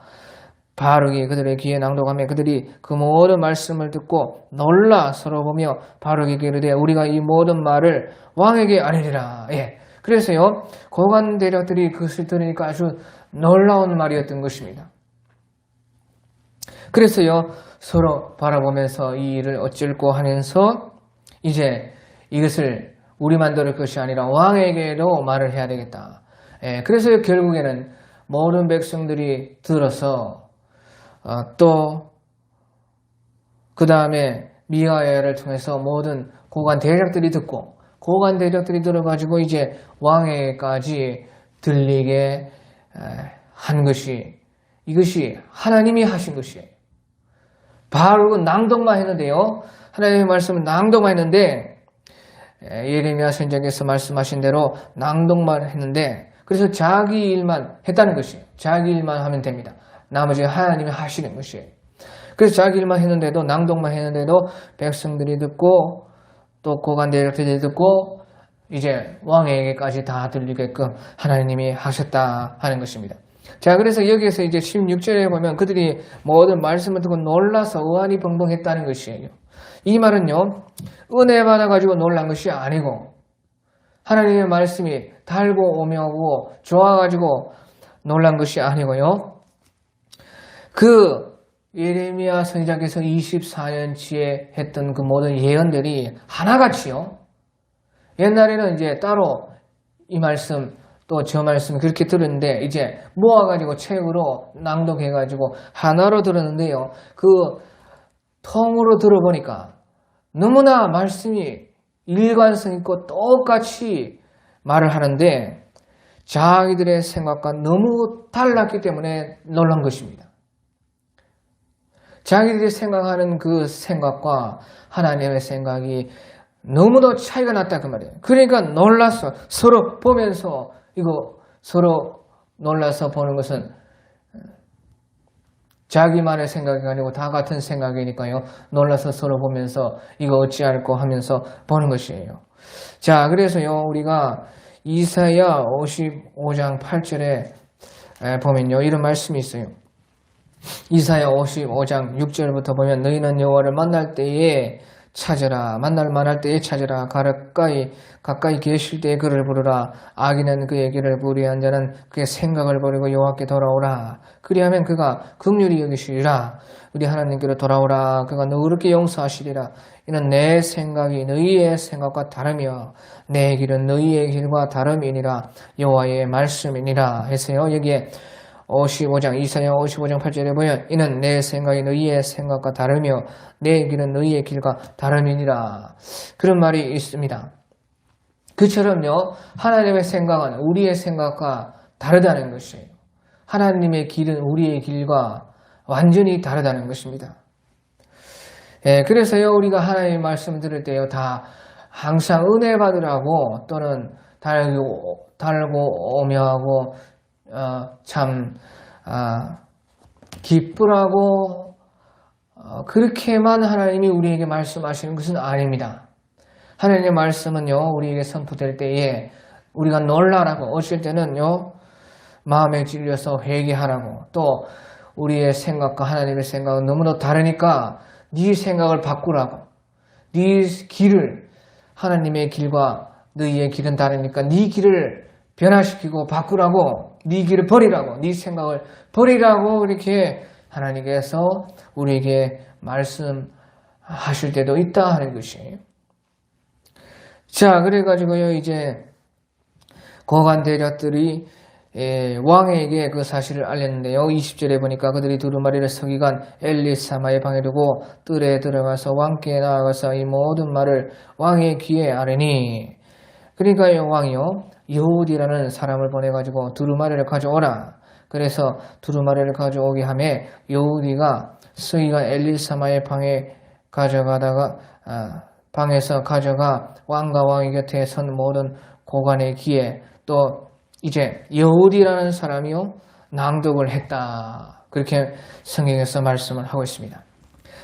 바르게 그들의 귀에 낭독하며 그들이 그 모든 말씀을 듣고 놀라 서로 보며 바르게 이르되 우리가 이 모든 말을 왕에게 아뢰리라. 예. 그래서요, 고관 대력들이 그것을 들으니까 아주 놀라운 말이었던 것입니다. 그래서요, 서로 바라보면서 이 일을 어쩔고 하면서 이제 이것을 우리만 들을 것이 아니라 왕에게도 말을 해야 되겠다. 예. 그래서 결국에는 모든 백성들이 들어서 또 그 다음에 미가야를 통해서 모든 고관 대력들이 듣고 고관 대력들이 들어가지고 이제 왕에게까지 들리게 한 것이 이것이 하나님이 하신 것이에요. 바로 낭독만 했는데요. 하나님의 말씀을 낭독만 했는데 예레미야 선지자께서 말씀하신 대로 낭독만 했는데 그래서 자기 일만 했다는 것이에요. 자기 일만 하면 됩니다. 나머지 하나님이 하시는 것이에요. 그래서 자기 일만 했는데도 낭독만 했는데도 백성들이 듣고 또 고관 대력들이 듣고 이제 왕에게까지 다 들리게끔 하나님이 하셨다 하는 것입니다. 자, 그래서 여기에서 이제 16절에 보면 그들이 모든 말씀을 듣고 놀라서 의안이 번동했다는 것이에요. 이 말은요, 은혜 받아가지고 놀란 것이 아니고 하나님의 말씀이 달고 오묘하고 좋아가지고 놀란 것이 아니고요. 그 예레미야 선지자께서 24년치에 했던 그 모든 예언들이 하나같이요. 옛날에는 이제 따로 이 말씀 또 저 말씀 그렇게 들었는데 이제 모아가지고 책으로 낭독해가지고 하나로 들었는데요. 그 통으로 들어보니까 너무나 말씀이 일관성 있고 똑같이 말을 하는데 자기들의 생각과 너무 달랐기 때문에 놀란 것입니다. 자기들이 생각하는 그 생각과 하나님의 생각이 너무도 차이가 났다 그 말이에요. 그러니까 놀라서 서로 보면서 이거 서로 놀라서 보는 것은 자기만의 생각이 아니고 다 같은 생각이니까요. 놀라서 서로 보면서 이거 어찌할꼬 하면서 보는 것이에요. 자, 그래서요 우리가 이사야 55장 8절에 보면요 이런 말씀이 있어요. 이사야 55장 6절부터 보면 너희는 여호와를 만날 때에 찾으라. 만날 만할 때에 찾으라. 가까이 계실 때에 그를 부르라. 악인은 그의 길을 불의한 자는 그의 생각을 버리고 여호와께 돌아오라. 그리하면 그가 긍휼히 여기시리라. 우리 하나님께로 돌아오라. 그가 너그럽게 용서하시리라. 이는 내 생각이 너희의 생각과 다르며 내 길은 너희의 길과 다름이니라. 여호와의 말씀이니라. 해서요 여기에 55장 이사야 55장 8절에 보면 이는 내 생각이 너희의 생각과 다르며 내 길은 너희의 길과 다름이니라. 그런 말이 있습니다. 그처럼요 하나님의 생각은 우리의 생각과 다르다는 것이에요. 하나님의 길은 우리의 길과 완전히 다르다는 것입니다. 그래서요 우리가 하나님의 말씀 들을 때요 다 항상 은혜 받으라고 또는 달고 오묘하고 참 기쁘라고 그렇게만 하나님이 우리에게 말씀하시는 것은 아닙니다. 하나님의 말씀은요 우리에게 선포될 때에 우리가 놀라라고 어쩔 때는요 마음에 찔려서 회개하라고 또 우리의 생각과 하나님의 생각은 너무나 다르니까 네 생각을 바꾸라고 네 길을 하나님의 길과 너희의 길은 다르니까 네 길을 변화시키고 바꾸라고 네 길을 버리라고 네 생각을 버리라고 이렇게 하나님께서 우리에게 말씀하실 때도 있다 하는 것이에요. 자 그래가지고요 이제 고관 대력들이 왕에게 그 사실을 알렸는데요. 20절에 보니까 그들이 두루마리를 서기관 엘리사마의 방에 두고 뜰에 들어가서 왕께 나아가서 이 모든 말을 왕의 귀에 아뢰니 그러니까 왕이요 여우디라는 사람을 보내가지고 두루마리를 가져오라. 그래서 두루마리를 가져오게 하매 여우디가 서기관 엘리사마의 방에 가져가다가 방에서 가져가 왕과 왕의 곁에 선 모든 고관의 귀에 또 이제 여우디라는 사람이요 낭독을 했다. 그렇게 성경에서 말씀을 하고 있습니다.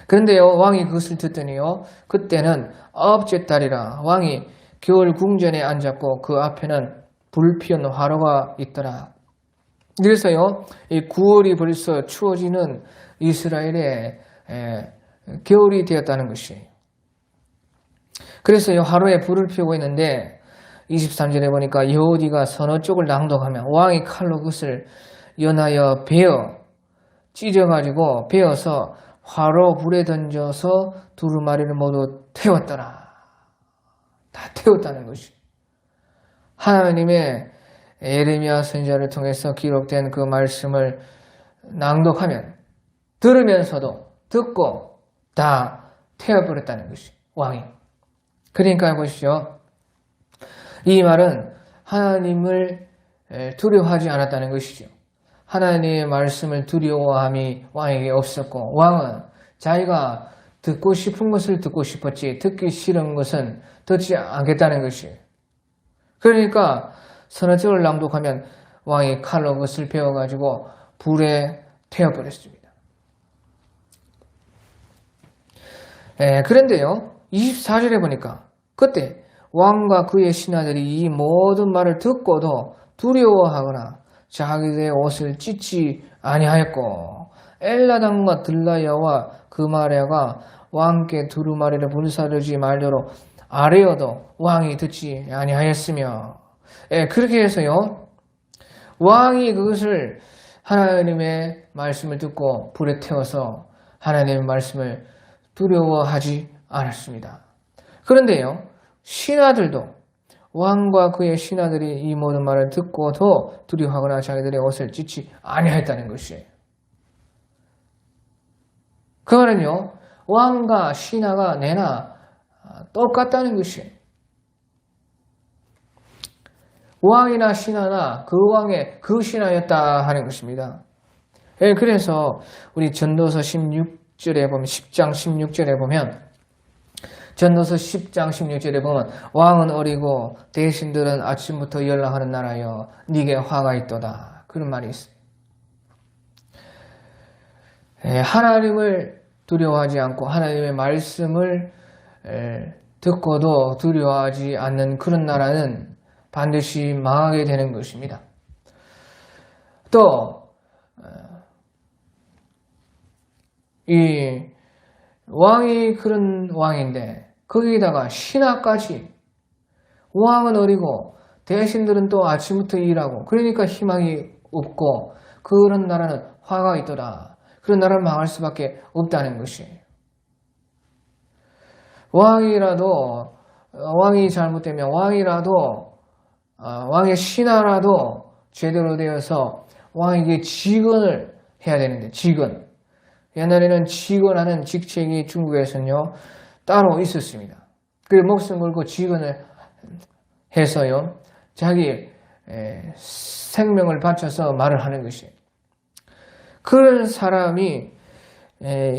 그런데요 왕이 그것을 듣더니요 그때는 아홉째 달이라 왕이 겨울 궁전에 앉았고 그 앞에는 불 피운 화로가 있더라. 그래서요, 이 9월이 벌써 추워지는 이스라엘의 겨울이 되었다는 것이에요. 그래서요, 하루에 불을 피우고 있는데 23절에 보니까 여호디가 서너 쪽을 낭독하면 왕이 칼로 그것을 연하여 찢어가지고 베어서 화로 불에 던져서 두루마리를 모두 태웠더라. 다 태웠다는 것이. 하나님의 예레미야 선지자를 통해서 기록된 그 말씀을 낭독하면 들으면서도 듣고 다 태워버렸다는 것이. 왕이. 그러니까 보십시오. 이 말은 하나님을 두려워하지 않았다는 것이죠. 하나님의 말씀을 두려워함이 왕에게 없었고 왕은 자기가 듣고 싶은 것을 듣고 싶었지 듣기 싫은 것은 듣지 않겠다는 것이에요. 그러니까 서너절을 낭독하면 왕이 칼로 그것을 베어가지고 불에 태워버렸습니다. 그런데요 24절에 보니까 그때 왕과 그의 신하들이 이 모든 말을 듣고도 두려워하거나 자기들의 옷을 찢지 아니하였고 엘라단과 들라야와 그마랴가 왕께 두루마리를 불사르지 말도록 아뢰어도 왕이 듣지 아니하였으며 그렇게 해서요 왕이 그것을 하나님의 말씀을 듣고 불에 태워서 하나님의 말씀을 두려워하지 않았습니다. 그런데요 신하들도 왕과 그의 신하들이 이 모든 말을 듣고도 두려워하거나 자기들의 옷을 찢지 아니하였다는 것이에요. 그 말은요 왕과 신하가 내나 똑같다는 것이에요. 왕이나 신하나 그 왕의 그 신하였다 하는 것입니다. 그래서 우리 전도서 16절에 보면 10장 16절에 보면 전도서 10장 16절에 보면 왕은 어리고 대신들은 아침부터 연락하는 나라여 네게 화가 있도다. 그런 말이 있어요. 하나님을 두려워하지 않고 하나님의 말씀을 듣고도 두려워하지 않는 그런 나라는 반드시 망하게 되는 것입니다. 또 이 왕이 그런 왕인데 거기다가 신하까지 왕은 어리고 대신들은 또 아침부터 일하고 그러니까 희망이 없고 그런 나라는 화가 있더라. 그런 나라는 망할 수밖에 없다는 것이에요. 왕이 잘못되면 왕의 신하라도 제대로 되어서 왕에게 직언을 해야 되는데 직언. 옛날에는 직언하는 직책이 중국에서는요 따로 있었습니다. 그 목숨 걸고 직언을 해서요 자기 생명을 바쳐서 말을 하는 것이에요. 그런 사람이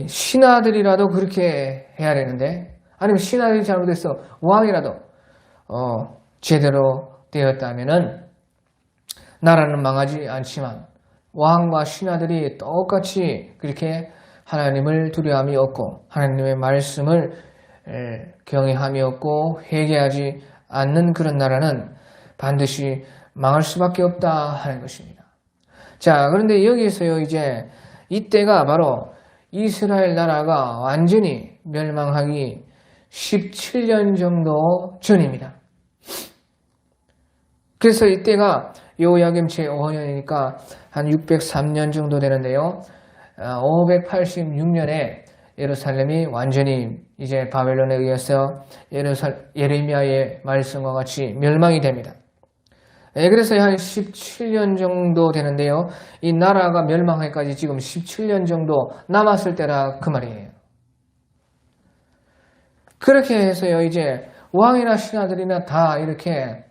신하들이라도 그렇게 해야 되는데 아니면 신하들이 잘못해서 왕이라도 제대로 되었다면은 나라는 망하지 않지만 왕과 신하들이 똑같이 그렇게 하나님을 두려움이 없고 하나님의 말씀을 경외함이 없고 회개하지 않는 그런 나라는 반드시 망할 수밖에 없다 하는 것입니다. 자, 그런데 여기서요 이제 이때가 바로 이스라엘 나라가 완전히 멸망하기 17년 정도 전입니다. 그래서 이때가 여호야김 제5년이니까 한 603년 정도 되는데요. 586년에 예루살렘이 완전히 이제 바벨론에 의해서 예레미야의 말씀과 같이 멸망이 됩니다. 그래서 한 17년 정도 되는데요. 이 나라가 멸망하기까지 지금 17년 정도 남았을 때라 그 말이에요. 그렇게 해서요. 이제 왕이나 신하들이나 다 이렇게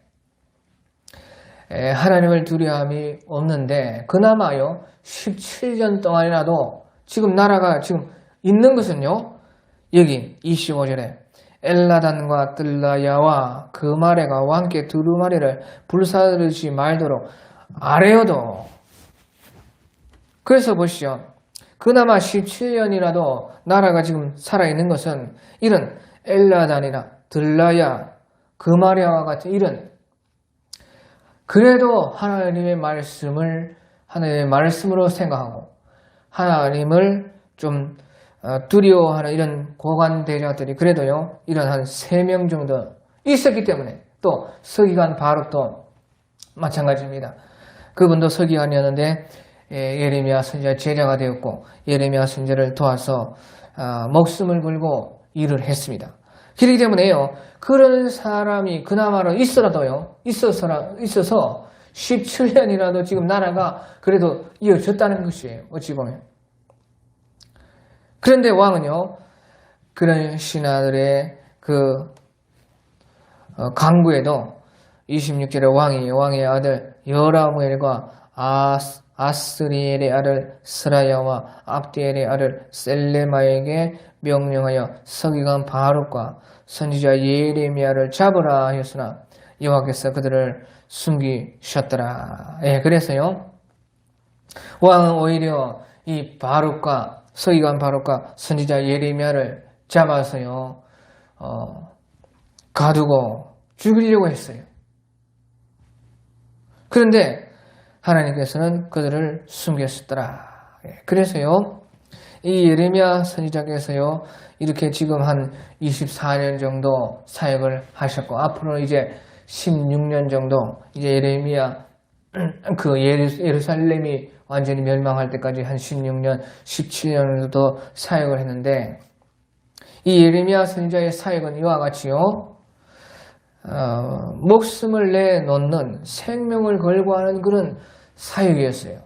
하나님을 두려움이 없는데 그나마요 17년 동안이라도 지금 나라가 지금 있는 것은요 여기 25절에 엘라단과 들라야와 그마랴가 왕께 두루마리를 불사르지 말도록 아뢰어도. 그래서 보시죠. 그나마 17년이라도 나라가 지금 살아있는 것은 이런 엘라단이나 들라야 그마랴와 같은 이런 그래도 하나님의 말씀을 하나님의 말씀으로 생각하고 하나님을 좀 두려워하는 이런 고관대자들이 그래도요, 이런 한 3명 정도 있었기 때문에 또 서기관 바룩도 마찬가지입니다. 그분도 서기관이었는데 예레미야 선지자 제자가 되었고 예레미야 선지자를 도와서 목숨을 걸고 일을 했습니다. 그렇기 때문에요, 그런 사람이 그나마로 있어서 17년이라도 지금 나라가 그래도 이어졌다는 것이에요. 어찌 보면. 그런데 왕은요, 그런 신하들의 그 강구에도 26절에 왕의 아들 여라무엘과 아스리엘의 아들 스라야와 압디엘의 아들 셀레마에게 명령하여 서기관 바룩과 선지자 예레미야를 잡으라 하였으나 여호와께서 그들을 숨기셨더라. 그래서요, 왕은 오히려 이 바룩과 서기관 바룩과 선지자 예레미야를 잡아서요, 가두고 죽이려고 했어요. 그런데 하나님께서는 그들을 숨겼었더라. 그래서요, 이 예레미야 선지자께서요, 이렇게 지금 한 24년 정도 사역을 하셨고, 앞으로 이제 16년 정도, 이제 예레미야, 예루살렘이 완전히 멸망할 때까지 한 16년, 17년 정도 사역을 했는데, 이 예레미야 선지자의 사역은 이와 같이요, 목숨을 내놓는 생명을 걸고 하는 그런 사역이었어요.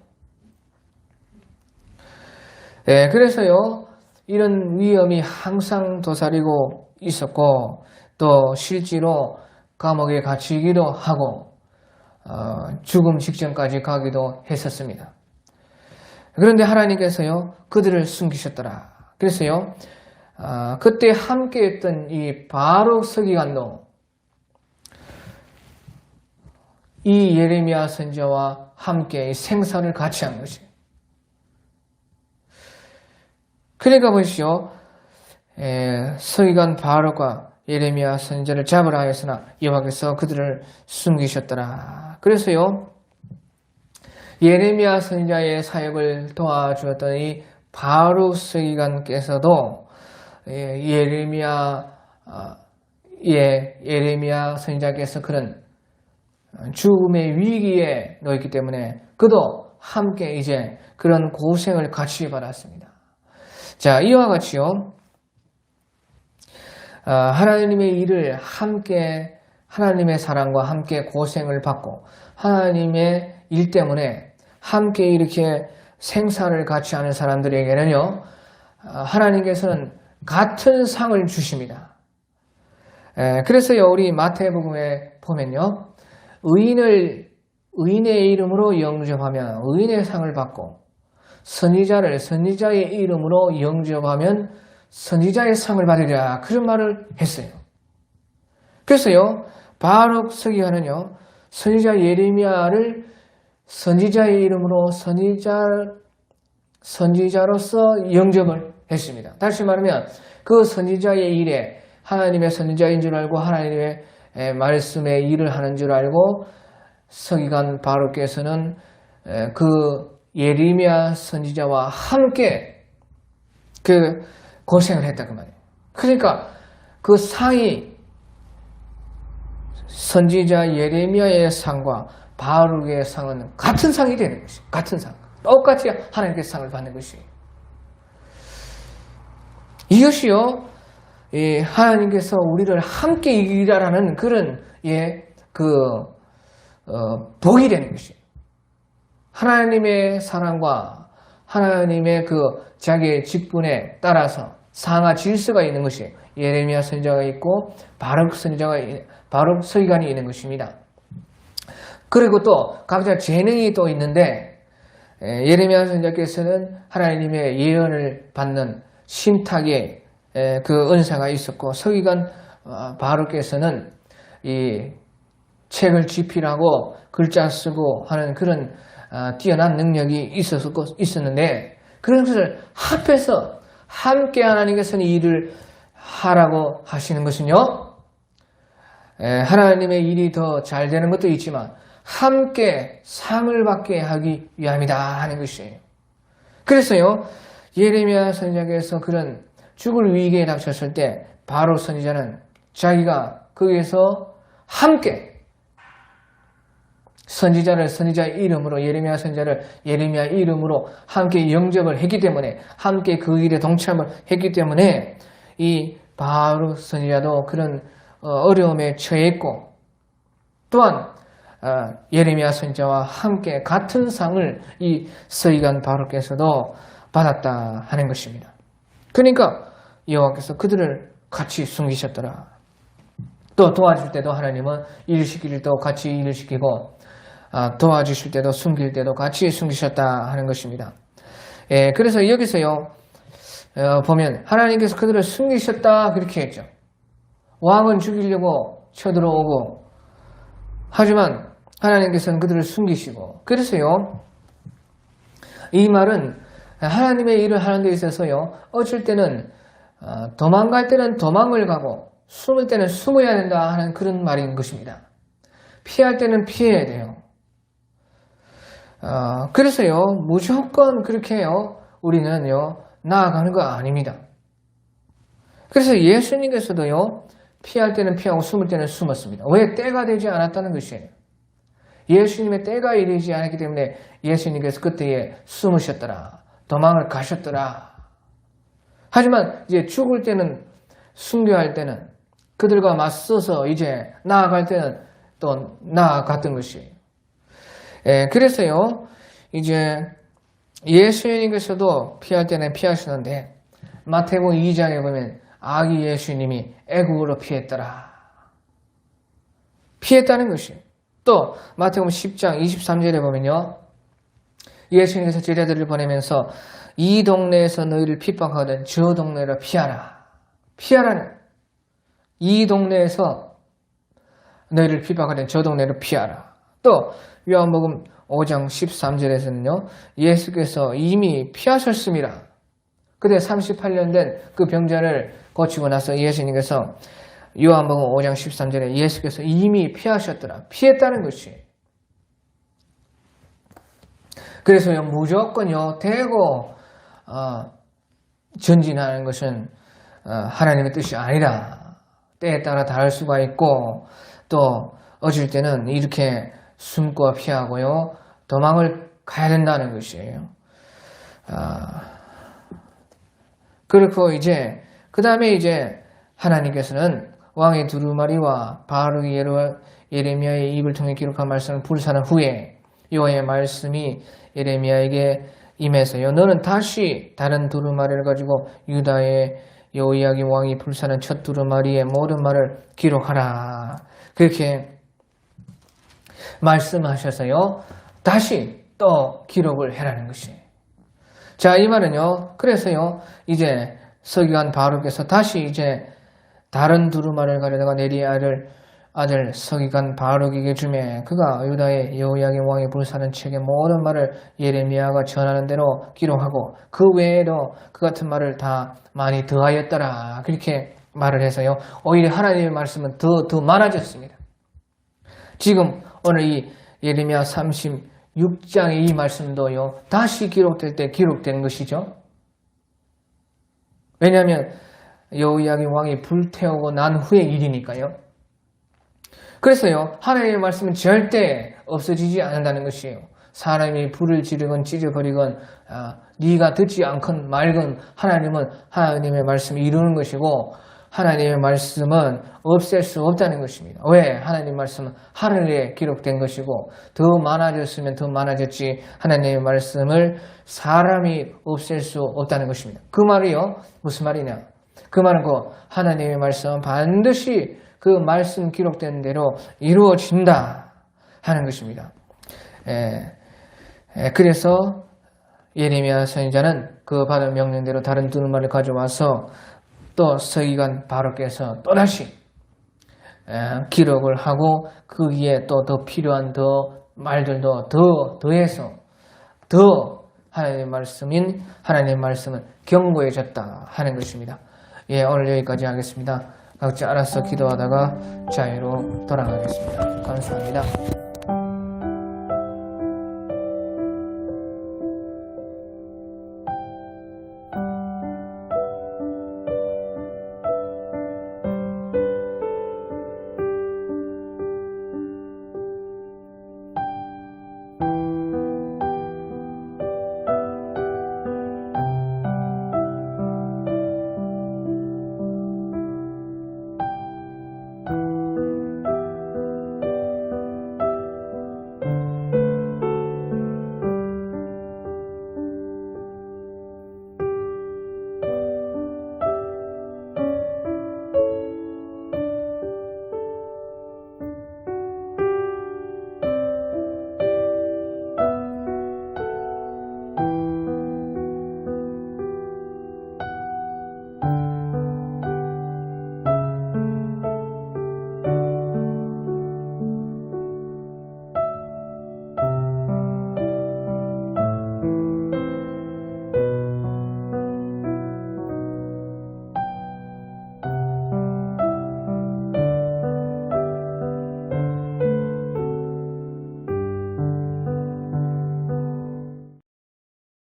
그래서요, 이런 위험이 항상 도사리고 있었고, 또 실제로 감옥에 갇히기도 하고, 죽음 직전까지 가기도 했었습니다. 그런데 하나님께서요, 그들을 숨기셨더라. 그래서요, 그때 함께 했던 이 바룩 서기관도 이 예레미야 선지자와 함께 생사를 같이 한 것이에요. 그러니까 보시오, 서기관 바룩과 예레미야 선지자를 잡으라 하였으나 여호와께서 그들을 숨기셨더라. 그래서요, 예레미야 선지자의 사역을 도와주었던 이 바룩 서기관께서도 예레미야 선지자께서 그런 죽음의 위기에 놓였기 때문에 그도 함께 이제 그런 고생을 같이 받았습니다. 자, 이와 같이요, 하나님의 일을 함께, 하나님의 사랑과 함께 고생을 받고 하나님의 일 때문에 함께 이렇게 생사를 같이 하는 사람들에게는요, 하나님께서는 같은 상을 주십니다. 그래서요, 우리 마태복음에 보면요, 의인의 이름으로 영접하면 의인의 상을 받고, 선지자를 선지자의 이름으로 영접하면 선지자의 상을 받으리라, 그런 말을 했어요. 그래서요, 바룩 서기관은요, 선지자 예레미야를 선지자의 이름으로 선지자로서 영접을 했습니다. 다시 말하면 그 선지자의 일에 하나님의 선지자인 줄 알고 하나님의 말씀의 일을 하는 줄 알고, 서기관 바룩께서는 그 예레미야 선지자와 함께 그 고생을 했다 그 말이에요. 그러니까 그 상이 선지자 예레미야의 상과 바룩의 상은 같은 상이 되는 것이에요. 같은 상. 똑같이 하나님께서 상을 받는 것이에요. 이것이요, 하나님께서 우리를 함께 이기라라는 그런 복이 되는 것이에요. 하나님의 사랑과 하나님의 그 자기의 직분에 따라서 상하 질서가 있는 것이 예레미야 선지자가 있고 바룩 서기관이 있는 것입니다. 그리고 또 각자 재능이 또 있는데, 예레미야 선지자께서는 하나님의 예언을 받는 신탁의 그 은사가 있었고, 서기관 바룩께서는 이 책을 집필하고 글자 쓰고 하는 그런 뛰어난 능력이 있었는데, 그런 것을 합해서 함께 하나님께서는 이 일을 하라고 하시는 것은요, 하나님의 일이 더 잘 되는 것도 있지만 함께 상을 받게 하기 위함이다 하는 것이에요. 그래서요, 예레미야 선지자께서 그런 죽을 위기에 닥쳤을 때 바로 선지자는 자기가 거기에서 함께 선지자 이름으로 예레미야 선지자를 예레미야 이름으로 함께 영접을 했기 때문에 함께 그 일에 동참을 했기 때문에 이 바로 선지자도 그런 어려움에 처했고 또한 예레미야 선지자와 함께 같은 상을 이 서기관 바로께서도 받았다 하는 것입니다. 그러니까 여호와께서 그들을 같이 숨기셨더라. 또 도와줄 때도 하나님은 일 시킬 때도 같이 일을 시키고 도와주실 때도 숨길 때도 같이 숨기셨다 하는 것입니다. 그래서 여기서요 보면 하나님께서 그들을 숨기셨다 그렇게 했죠. 왕은 죽이려고 쳐들어오고 하지만 하나님께서는 그들을 숨기시고 그래서요 이 말은 하나님의 일을 하는 데 있어서요 어쩔 때는 도망갈 때는 도망을 가고 숨을 때는 숨어야 된다 하는 그런 말인 것입니다. 피할 때는 피해야 돼요. 그래서요 무조건 그렇게 해요 우리는요 나아가는 거 아닙니다. 그래서 예수님께서도요 피할 때는 피하고 숨을 때는 숨었습니다. 왜? 때가 되지 않았다는 것이에요. 예수님의 때가 이르지 않았기 때문에 예수님께서 그때에 숨으셨더라. 도망을 가셨더라. 하지만 이제 죽을 때는 순교할 때는 그들과 맞서서 이제 나아갈 때는 또 나아갔던 것이에요. 그래서요 이제 예수님께서도 피할 때는 피하시는데 마태복음 2장에 보면 아기 예수님이 애국으로 피했다는 것이에요. 또 마태복음 10장 23절에 보면요 예수님께서 제자들을 보내면서 이 동네에서 너희를 핍박하거든 저 동네로 피하라는 이 동네에서 너희를 핍박하거든 저 동네로 피하라. 또 요한복음 5장 13절에서는요 예수께서 이미 피하셨습니다. 그때 38년 된 그 병자를 고치고 나서 예수님께서 요한복음 5장 13절에 예수께서 이미 피하셨더라. 피했다는 것이. 그래서요 무조건요 대고 전진하는 것은 하나님의 뜻이 아니라 때에 따라 다를 수가 있고 또 어쩔 때는 이렇게 숨고 피하고요 도망을 가야 된다는 것이에요. 그렇고 이제 그 다음에 이제 하나님께서는 왕의 두루마리와 바룩이 예레미야의 입을 통해 기록한 말씀을 불사한 후에 여호와의 말씀이 예레미야에게 임해서요 너는 다시 다른 두루마리를 가지고 유다의 여호야김 왕이 불사한 첫 두루마리의 모든 말을 기록하라. 그렇게 말씀하셔서요 다시 또 기록을 해라는 것이에요. 자, 이 말은요 그래서요 이제 서기관 바룩께서 다시 이제 다른 두루마리를 가져다가 네리의 아들 서기관 바룩에게 주매 그가 유다의 여호야김 왕이 불사는 책의 모든 말을 예레미야가 전하는 대로 기록하고 그 외에도 그 같은 말을 다 많이 더하였더라. 그렇게 말을 해서요 오히려 하나님의 말씀은 더 많아졌습니다. 지금 오늘 이 예레미야 36장의 이 말씀도요 다시 기록될 때 기록된 것이죠. 왜냐하면 여호야김 왕이 불태우고 난 후의 일이니까요. 그래서요 하나님의 말씀은 절대 없어지지 않는다는 것이에요. 사람이 불을 지르건 찢어버리건 네가 듣지 않건 말건 하나님은 하나님의 말씀을 이루는 것이고 하나님의 말씀은 없앨 수 없다는 것입니다. 왜? 하나님의 말씀은 하늘에 기록된 것이고 더 많아졌으면 더 많아졌지 하나님의 말씀을 사람이 없앨 수 없다는 것입니다. 그 말이요 무슨 말이냐? 그 말은 하나님의 말씀은 반드시 그 말씀 기록된 대로 이루어진다 하는 것입니다. 그래서 예레미야 선지자는 그 받은 명령대로 다른 두루마리를 가져와서 또 서기관 바룩께서 또다시 기록을 하고 거기에 또 더 필요한 말들도 더해서 더 하나님의 말씀은 견고해졌다 하는 것입니다. 오늘 여기까지 하겠습니다. 각자 알아서 기도하다가 자유로 돌아가겠습니다. 감사합니다.